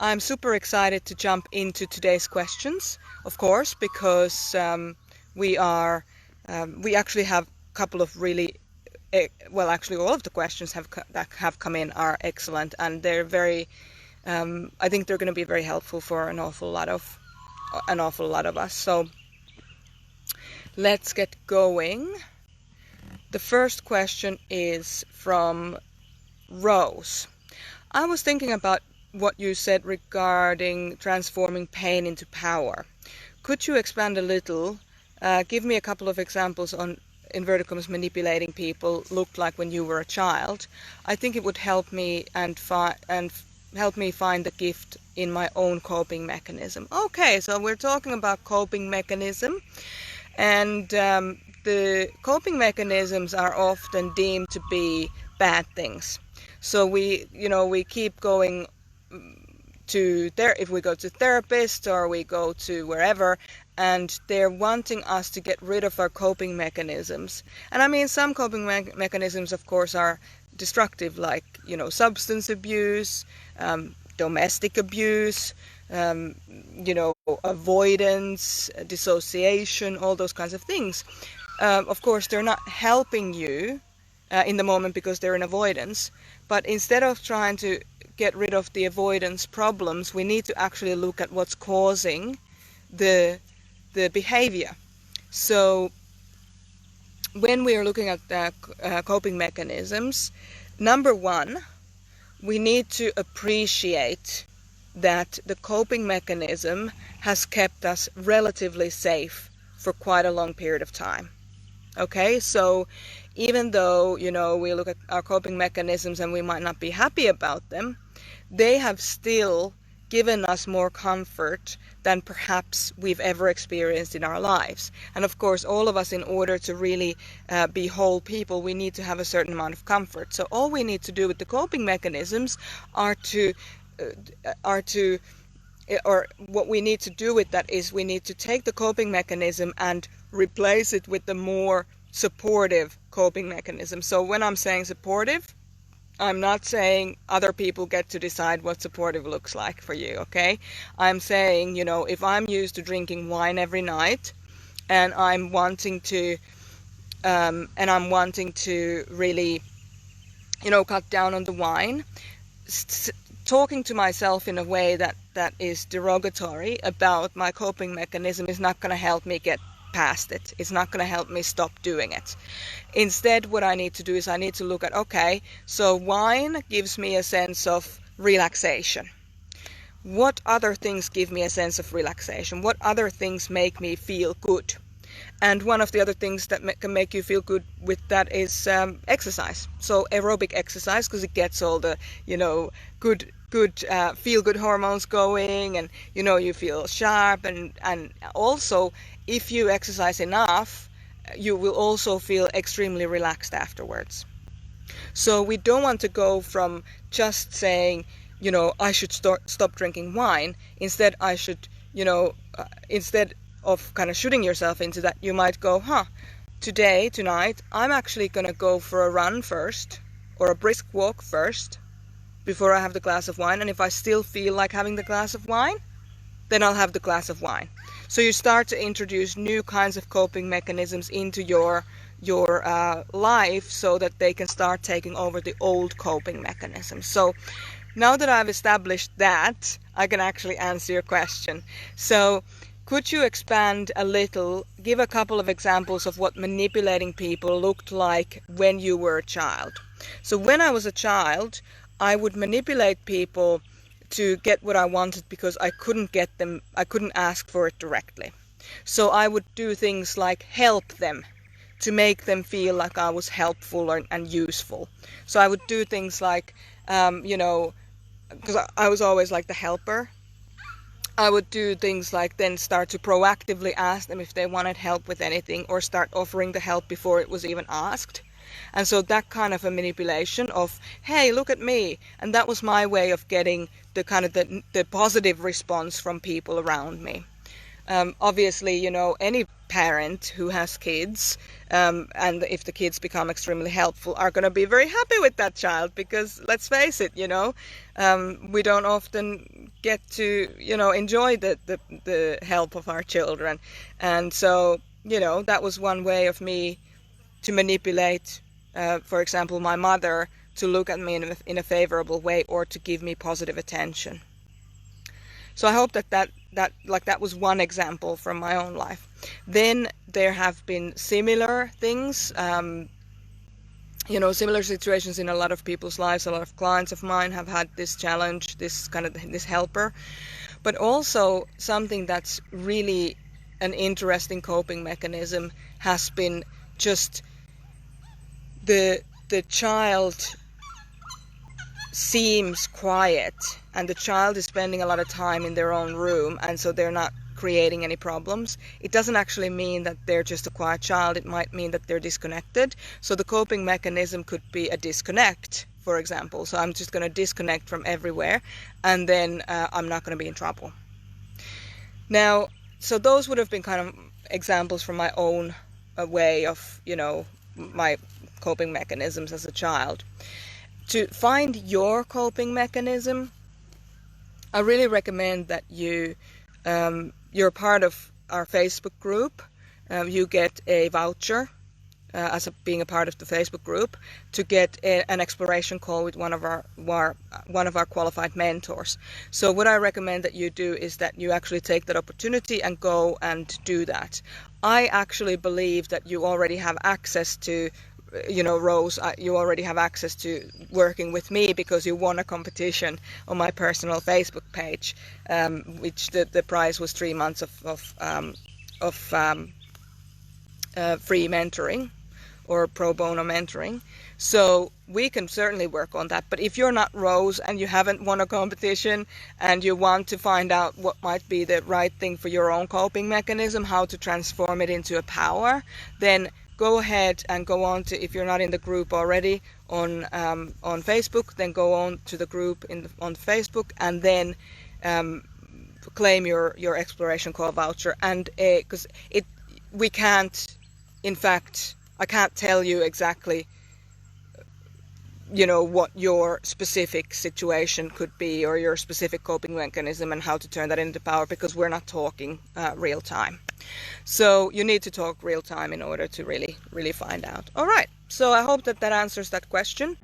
I'm super excited to jump into today's questions, of course, because we actually have a couple of really, well, actually all of the questions that have come in are excellent, and they're very, I think they're going to be very helpful for an awful lot of us. So let's get going. The first question is from Rose. I was thinking about what you said regarding transforming pain into power. Could you expand a little? Give me a couple of examples on inverted commas manipulating people looked like when you were a child. I think it would help me and help me find the gift in my own coping mechanism. Okay, so we're talking about coping mechanism, and the coping mechanisms are often deemed to be bad things. So we keep going to if we go to therapists or we go to wherever, and they're wanting us to get rid of our coping mechanisms. And I mean, some coping mechanisms, of course, are destructive, like, substance abuse, domestic abuse, avoidance, dissociation, all those kinds of things. Of course, they're not helping you in the moment because they're in avoidance. But instead of trying to get rid of the avoidance problems, we need to actually look at what's causing the behavior. So when we are looking at the coping mechanisms, number one, we need to appreciate that the coping mechanism has kept us relatively safe for quite a long period of time. Okay, so even though, we look at our coping mechanisms and we might not be happy about them, they have still given us more comfort than perhaps we've ever experienced in our lives. And of course, all of us, in order to really be whole people, we need to have a certain amount of comfort. So all we need to do with the coping mechanisms or what we need to do with that is we need to take the coping mechanism and replace it with the more supportive coping mechanism. So when I'm saying supportive, I'm not saying other people get to decide what supportive looks like for you, okay? I'm saying, if I'm used to drinking wine every night and I'm wanting to really, cut down on the wine, talking to myself in a way that is derogatory about my coping mechanism is not going to help me get past it. It's not going to help me stop doing it. Instead, what I need to do is I need to look at, okay, so wine gives me a sense of relaxation. What other things give me a sense of relaxation? What other things make me feel good? And one of the other things that can make you feel good with that is exercise. So aerobic exercise, because it gets all the, good feel-good hormones going, and, you feel sharp. And also, if you exercise enough, you will also feel extremely relaxed afterwards. So we don't want to go from just saying, I should stop drinking wine. Instead, I should, instead of kind of shooting yourself into that, you might go, tonight, I'm actually going to go for a run first, or a brisk walk first, before I have the glass of wine. And if I still feel like having the glass of wine, then I'll have the glass of wine. So you start to introduce new kinds of coping mechanisms into your life, so that they can start taking over the old coping mechanisms. So now that I've established that, I can actually answer your question. So could you expand a little, give a couple of examples of what manipulating people looked like when you were a child? So when I was a child, I would manipulate people to get what I wanted because I couldn't ask for it directly. So I would do things like help them to make them feel like I was helpful and useful. So I would do things like, because I was always like the helper, I would do things like then start to proactively ask them if they wanted help with anything, or start offering the help before it was even asked. And so that kind of a manipulation of, hey, look at me. And that was my way of getting the kind of the positive response from people around me. Obviously, any parent who has kids, and if the kids become extremely helpful, are going to be very happy with that child, because let's face it, we don't often get to, enjoy the help of our children. And so, that was one way of me to manipulate, for example, my mother to look at me in a favorable way or to give me positive attention. So I hope that was one example from my own life. Then there have been similar things, similar situations in a lot of people's lives. A lot of clients of mine have had this challenge, this helper. But also something that's really an interesting coping mechanism has been just the child seems quiet, and the child is spending a lot of time in their own room, and so they're not creating any problems. It doesn't actually mean that they're just a quiet child. It might mean that they're disconnected. So the coping mechanism could be a disconnect, for example. So I'm just going to disconnect from everywhere, and then I'm not going to be in trouble. Now, so those would have been kind of examples from my own way of, my coping mechanisms as a child. To find your coping mechanism, I really recommend that you're part of our Facebook group. You get a voucher being a part of the Facebook group to get an exploration call with one of our qualified mentors. So what I recommend that you do is that you actually take that opportunity and go and do that. I actually believe that you already have access to, Rose, you already have access to working with me because you won a competition on my personal Facebook page, which the prize was 3 months of free mentoring or pro bono mentoring. So we can certainly work on that. But if you're not Rose and you haven't won a competition and you want to find out what might be the right thing for your own coping mechanism, how to transform it into a power, then go ahead and go on to, if you're not in the group already on Facebook, then go on to the group on Facebook and then claim your exploration call voucher. And because we can't, in fact, I can't tell you exactly, what your specific situation could be or your specific coping mechanism and how to turn that into power, because we're not talking real time. So you need to talk real time in order to really, really find out. All right. So I hope that answers that question.